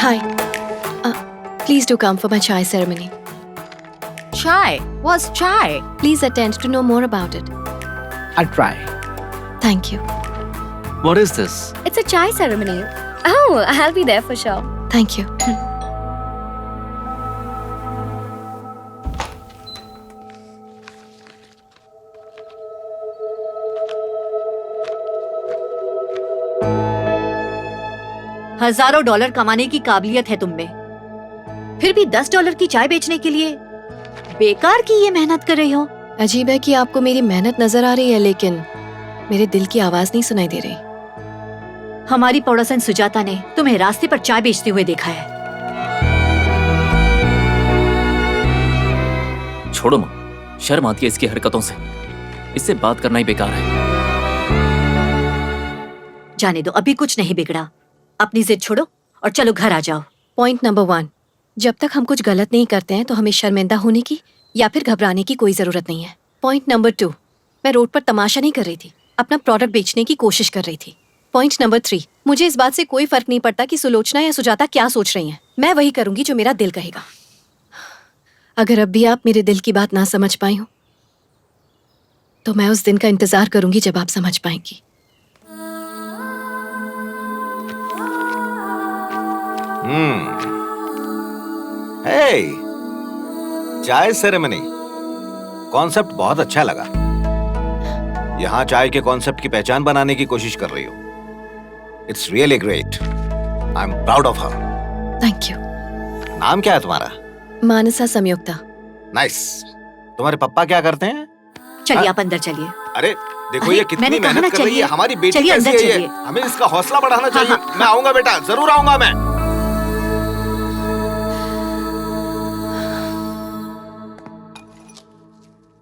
Hi. Please do come for my chai ceremony. Chai? What's chai? Please attend to know more about it. I'll try. Thank you. What is this? It's a chai ceremony. Oh, I'll be there for sure. Thank you. हजारों dollar कमाने की काबिलियत है तुम में, फिर भी $10 की चाय बेचने के लिए बेकार की ये मेहनत कर रही हो। अजीब है कि आपको मेरी मेहनत नजर आ रही है, लेकिन मेरे दिल की आवाज नहीं सुनाई दे रही। हमारी पड़ोसन सुजाता ने तुम्हें रास्ते पर चाय बेचते हुए देखा है। छोड़ो माँ, शर्म आती है इसकी हरकतों से। इससे बात करना ही बेकार है। जाने दो, अभी कुछ नहीं बिगड़ा। अपनी जिद छोड़ो और चलो घर आ जाओ। पॉइंट नंबर 1, जब तक हम कुछ गलत नहीं करते हैं तो हमें शर्मिंदा होने की या फिर घबराने की कोई जरूरत नहीं है। पॉइंट नंबर 2, मैं रोड पर तमाशा नहीं कर रही थी, अपना प्रोडक्ट बेचने की कोशिश कर रही थी। पॉइंट नंबर 3, मुझे इस बात से कोई फर्क नहीं पड़ता कि सुलोचना या सुजाता क्या सोच रही हैं। मैं वही करूंगी जो मेरा दिल कहेगा। अगर अब भी आप मेरे दिल की बात ना समझ पाई हो तो मैं उस दिन का इंतजार करूंगी जब आप समझ पाएंगी। हे, चाय सेरेमनी कॉन्सेप्ट बहुत अच्छा लगा। यहाँ चाय के कॉन्सेप्ट की पहचान बनाने की कोशिश कर रही हो। It's really great. I am proud of her. Thank you. नाम क्या है तुम्हारा? मानसा संयुक्ता। नाइस। तुम्हारे पापा क्या करते हैं? चलिए आप अंदर चलिए। अरे देखो अरे, ये कितनी मैंने कहा ना मेहनत कर रही है। चलिए। हमारी बेटी चलिए कैसी अंदर है ये? चलिए। हमें इसका हौसला बढ़ाना चाहिए। हाँ। मैं आऊंगा बेटा, जरूर आऊंगा मैं।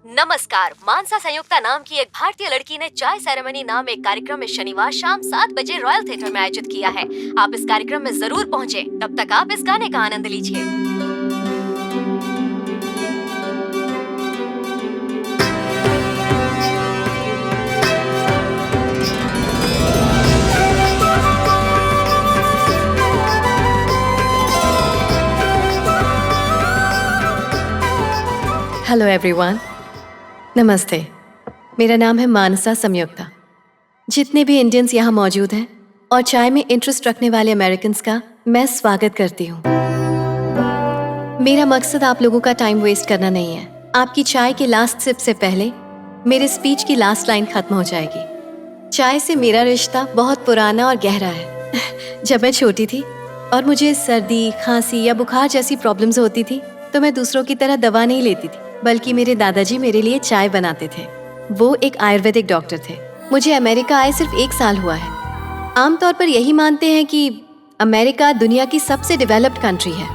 नमस्कार। मानसा संयुक्ता नाम की एक भारतीय लड़की ने चाय सेरेमनी नाम एक कार्यक्रम में शनिवार शाम 7 बजे रॉयल थिएटर में आयोजित किया है। आप इस कार्यक्रम में जरूर पहुंचे। तब तक आप इस गाने का आनंद लीजिए। हेलो एवरीवन, नमस्ते। मेरा नाम है मानसा संयुक्ता। जितने भी इंडियंस यहाँ मौजूद हैं और चाय में इंटरेस्ट रखने वाले अमेरिकन्स का मैं स्वागत करती हूँ। मेरा मकसद आप लोगों का टाइम वेस्ट करना नहीं है। आपकी चाय के लास्ट सिप से पहले मेरे स्पीच की लास्ट लाइन खत्म हो जाएगी। चाय से मेरा रिश्ता बहुत पुराना और गहरा है। जब मैं छोटी थी और मुझे सर्दी, खांसी या बुखार जैसी प्रॉब्लम्स होती थी तो मैं दूसरों की तरह दवा नहीं लेती थी, बल्कि मेरे दादाजी मेरे लिए चाय बनाते थे। वो एक आयुर्वेदिक डॉक्टर थे। मुझे अमेरिका आए सिर्फ 1 साल हुआ है। आमतौर पर यही मानते हैं कि अमेरिका दुनिया की सबसे डेवलप्ड कंट्री है,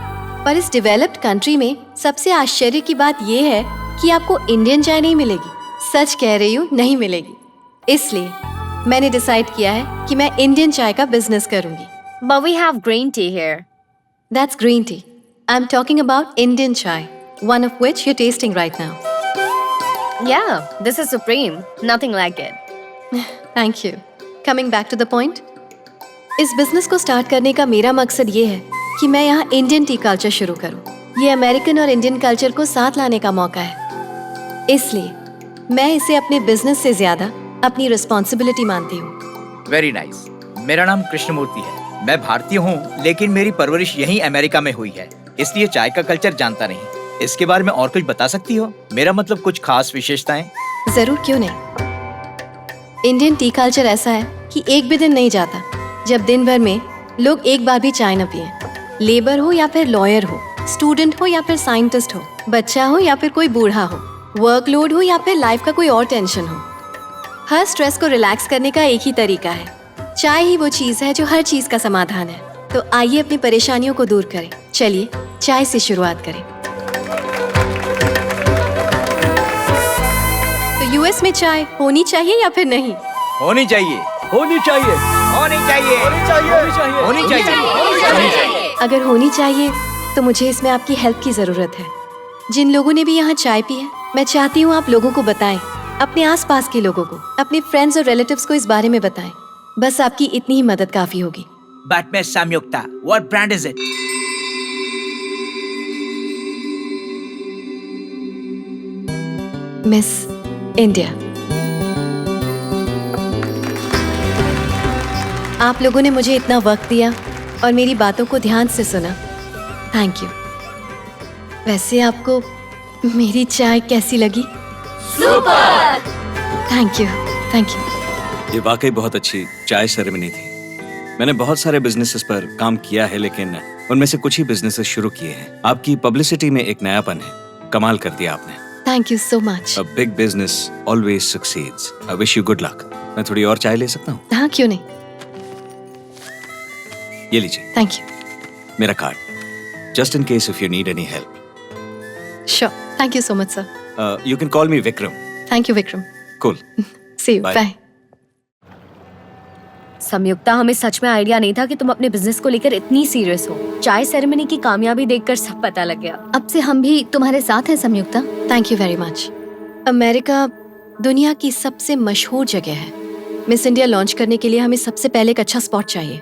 पर इस डेवलप्ड कंट्री में सबसे आश्चर्य की बात यह है कि आपको इंडियन चाय नहीं मिलेगी। सच कह रही हूँ, नहीं मिलेगी। इसलिए मैंने डिसाइड किया है कि मैं इंडियन चाय का बिजनेस करूंगी। But we have green tea here. That's green tea. I'm talking about Indian chai, one of which you're tasting right now. Yeah, this is supreme. Nothing like it. Thank you. Coming back to the point. इस business को start करने का मेरा मकसद ये है कि मैं यहाँ इंडियन टी कल्चर शुरू करूँ। ये अमेरिकन और इंडियन कल्चर को साथ लाने का मौका है। इसलिए मैं इसे अपने बिजनेस से ज्यादा अपनी रिस्पॉन्सिबिलिटी मानती हूँ। Very nice. मेरा नाम कृष्णमूर्ति है। मैं भारतीय हूँ, लेकिन मेरी परवरिश यहीं अमेरिका में हुई है, इसलिए चाय का कल्चर जानता नहीं। इसके बारे में और कुछ बता सकती हो? मेरा मतलब कुछ खास विशेषताएं। जरूर, क्यों नहीं। इंडियन टी कल्चर ऐसा है कि एक भी दिन नहीं जाता जब दिन भर में लोग एक बार भी चाय न पिए। लेबर हो या फिर लॉयर हो, स्टूडेंट हो या फिर साइंटिस्ट हो, बच्चा हो या फिर कोई बूढ़ा हो, वर्कलोड हो या फिर लाइफ का कोई और टेंशन हो, हर स्ट्रेस को रिलैक्स करने का एक ही तरीका है। चाय ही वो चीज है जो हर चीज का समाधान है। तो आइए अपनी परेशानियों को दूर करें। चलिए चाय से शुरुआत करें। तो यूएस में चाय होनी चाहिए या फिर नहीं? होनी चाहिए। होनी चाहिए। होनी चाहिए। होनी चाहिए। होनी चाहिए। अगर होनी चाहिए तो मुझे इसमें आपकी हेल्प की जरूरत है। जिन लोगों ने भी यहाँ चाय पी है, मैं चाहती हूँ आप लोगों को बताएं, अपने आसपास के लोगों को, अपने फ्रेंड्स और रिलेटिव्स को इस बारे में बताएं। बस आपकी इतनी ही मदद काफी होगी। But Miss Samyukta, what brand is it? Miss India. आप लोगों ने मुझे इतना वक्त दिया और मेरी बातों को ध्यान से सुना। Thank you. वैसे आपको मेरी चाय कैसी लगी? Super! Thank you, thank you. ये वाकई बहुत अच्छी चाय सेरेमनी थी। मैंने बहुत सारे बिजनेसेस पर काम किया है, लेकिन उनमें से कुछ ही बिजनेसेस शुरू किए हैं। आपकी पब्लिसिटी में एक नयापन है, कमाल कर दिया आपने। Thank you so much. A big business always succeeds. I wish you good luck. मैं थोड़ी और चाय ले सकता हूँ? हाँ, क्यों नहीं। ये लीजिए। Thank you. मेरा card, just in case if you need any help. Sure, thank you so much sir. You can call me Vikram. Thank you Vikram. Cool. See you, Bye. Bye. Samyukta, हमें सच में आइडिया नहीं था कि तुम अपने बिजनेस को लेकर इतनी सीरियस हो। चाय सेरेमनी की कामयाबी देखकर सब पता लग गया। अब से हम भी तुम्हारे साथ हैं Samyukta. Thank you very much. America दुनिया की सबसे मशहूर जगह है। मिस इंडिया लॉन्च करने के लिए हमें सबसे पहले एक अच्छा स्पॉट चाहिए।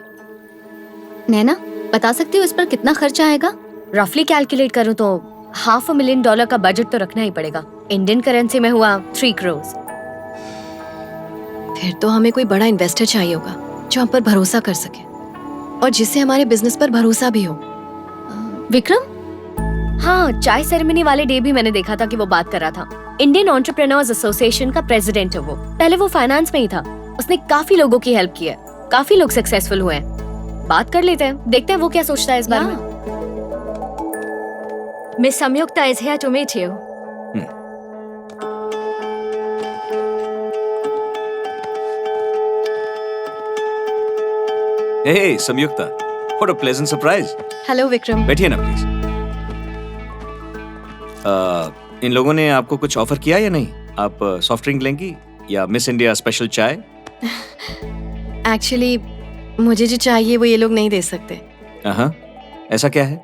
नैना, बता सकती हो इस पर कितना खर्चा आएगा? रफली कैलकुलेट करूं तो $500,000 का बजट तो रखना ही पड़ेगा। इंडियन करेंसी में हुआ 3 करोड़। फिर तो हमें कोई बड़ा इन्वेस्टर चाहिए होगा जो हम पर भरोसा कर सके और जिससे हमारे बिजनेस पर भरोसा भी हो। विक्रम? हाँ, चाय सेरेमनी वाले डे भी मैंने देखा था कि वो बात कर रहा था। इंडियन एंटरप्रेन्योर्स एसोसिएशन का प्रेसिडेंट है वो। पहले वो फाइनेंस में ही था। उसने काफी लोगों की हेल्प की है, काफी लोग सक्सेसफुल हुए हैं। बात कर लेते हैं, देखते हैं वो क्या सोचता है इस बारे में। Miss Samyukta is here to meet you. Hey, Samyukta. What a pleasant surprise. Hello Vikram. बैठिए ना प्लीज। इन लोगों ने आपको कुछ ऑफर किया या नहीं? आप सॉफ्ट ड्रिंक लेंगी या मिस इंडिया स्पेशल चाय? एक्चुअली मुझे जो चाहिए वो ये लोग नहीं दे सकते। हाँ, ऐसा क्या है?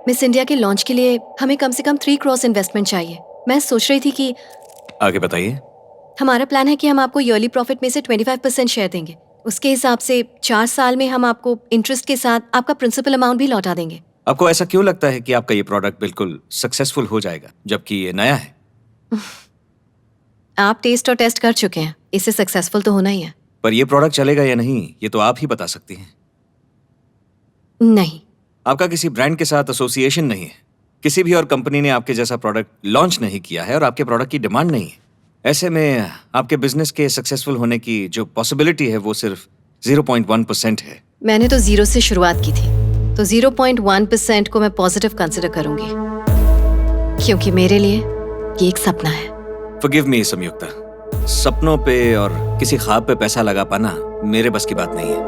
मिस इंडिया के लॉन्च के लिए हमें कम से कम 3 करोड़ इन्वेस्टमेंट चाहिए। मैं सोच रही थी कि आगे बताइए। हमारा प्लान है कि हम आपको ईयरली प्रॉफिट में से 25% शेयर देंगे। उसके हिसाब से 4 साल में हम आपको इंटरेस्ट के साथ आपका प्रिंसिपल अमाउंट भी लौटा देंगे। आपको ऐसा क्यों लगता है कि आपका ये प्रोडक्ट बिल्कुल सक्सेसफुल हो जाएगा जबकि ये नया है? आप टेस्ट और टेस्ट कर चुके हैं, इससे सक्सेसफुल तो होना ही है। पर ये प्रोडक्ट चलेगा या नहीं, ये तो आप ही बता सकती हैं। नहीं, आपका किसी ब्रांड के साथ एसोसिएशन नहीं है। किसी भी और कंपनी ने आपके जैसा प्रोडक्ट लॉन्च नहीं किया है और आपके प्रोडक्ट की डिमांड नहीं है। ऐसे में आपके बिजनेस के सक्सेसफुल होने की जो पॉसिबिलिटी है वो सिर्फ 0.1% है। मैंने तो 0 से शुरुआत की थी, तो 0.1% को मैं पॉजिटिव कंसिडर करूंगी, क्योंकि मेरे लिए ये एक सपना है। Forgive me, संयुक्ता। सपनों पे और किसी ख्वाब पे पैसा लगा पाना मेरे बस की बात नहीं है।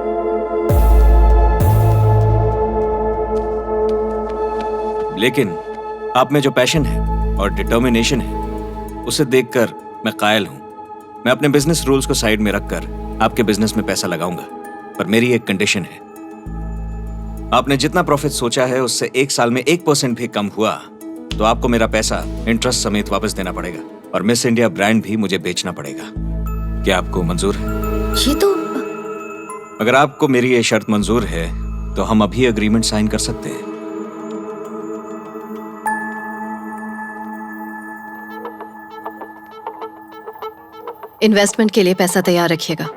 लेकिन आप में जो पैशन है और डिटर्मिनेशन है, उसे देखकर मैं कायल हूं। मैं अपने बिजनेस रूल्स को साइड में रखकर आपके बिजनेस में पैसा लगाऊंगा, पर मेरी एक कंडीशन है। आपने जितना प्रॉफिट सोचा है उससे 1 साल में 1% भी कम हुआ तो आपको मेरा पैसा इंटरेस्ट समेत वापस देना पड़ेगा और मिस इंडिया ब्रांड भी मुझे बेचना पड़ेगा। क्या आपको मंजूर है? ये तो अगर आपको मेरी ये शर्त मंजूर है तो हम अभी एग्रीमेंट साइन कर सकते हैं। इन्वेस्टमेंट के लिए पैसा तैयार रखिएगा।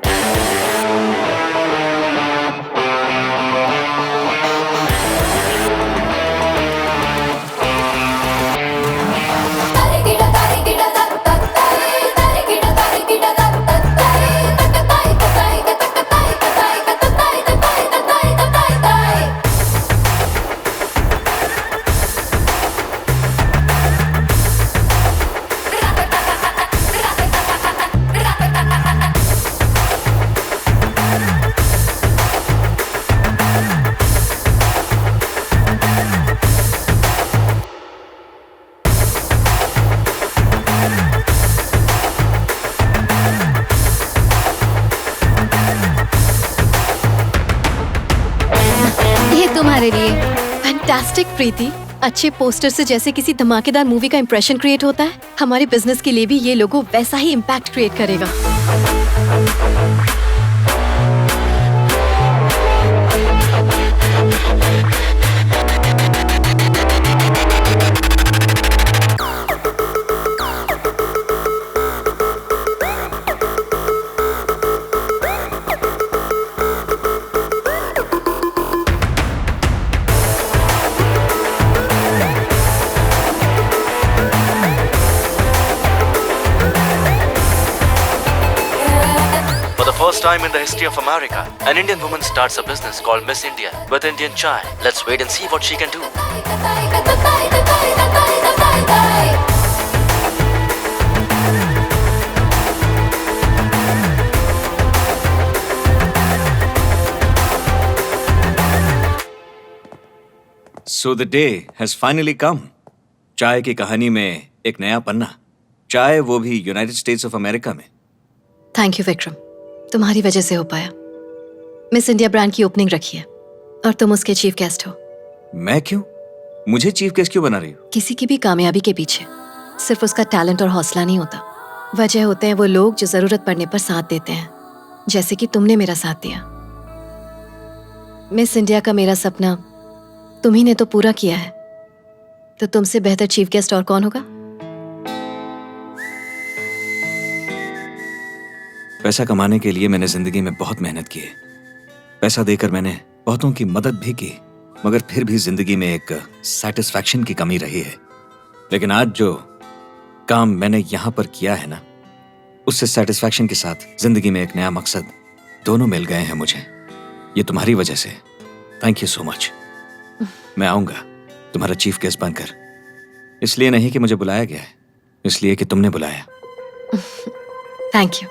तुम्हारे लिए। फैंटास्टिक प्रीति, अच्छे पोस्टर से जैसे किसी धमाकेदार मूवी का इंप्रेशन क्रिएट होता है, हमारे बिजनेस के लिए भी ये लोगो वैसा ही इम्पैक्ट क्रिएट करेगा। first time in the history of America, an Indian woman starts a business called Miss India with Indian chai. Let's wait and see what she can do. So the day has finally come. चाय की कहानी में एक नया पन्ना, चाय वो भी United states of America में। थैंक यू विक्रम, तुम्हारी वजह से हो पाया। मिस इंडिया ब्रांड की ओपनिंग रखी है और तुम उसके चीफ गेस्ट हो। मैं क्यों? मुझे चीफ गेस्ट क्यों बना रही हो? किसी की भी कामयाबी के पीछे सिर्फ उसका टैलेंट और हौसला नहीं होता, वजह होते हैं वो लोग जो जरूरत पड़ने पर साथ देते हैं, जैसे कि तुमने मेरा साथ दिया। मिस इंडिया का मेरा सपना तुम्ही ने तो पूरा किया है, तो तुमसे बेहतर चीफ गेस्ट और कौन होगा? पैसा कमाने के लिए मैंने जिंदगी में बहुत मेहनत की है। पैसा देकर मैंने बहुतों की मदद भी की, मगर फिर भी जिंदगी में एक सेटिस्फैक्शन की कमी रही है। लेकिन आज जो काम मैंने यहां पर किया है ना, उससे सेटिस्फैक्शन के साथ जिंदगी में एक नया मकसद दोनों मिल गए हैं मुझे। ये तुम्हारी वजह से। Thank you so much. मैं आऊंगा तुम्हारा चीफ गेस्ट बनकर, इसलिए नहीं कि मुझे बुलाया गया है, इसलिए कि तुमने बुलाया। Thank you.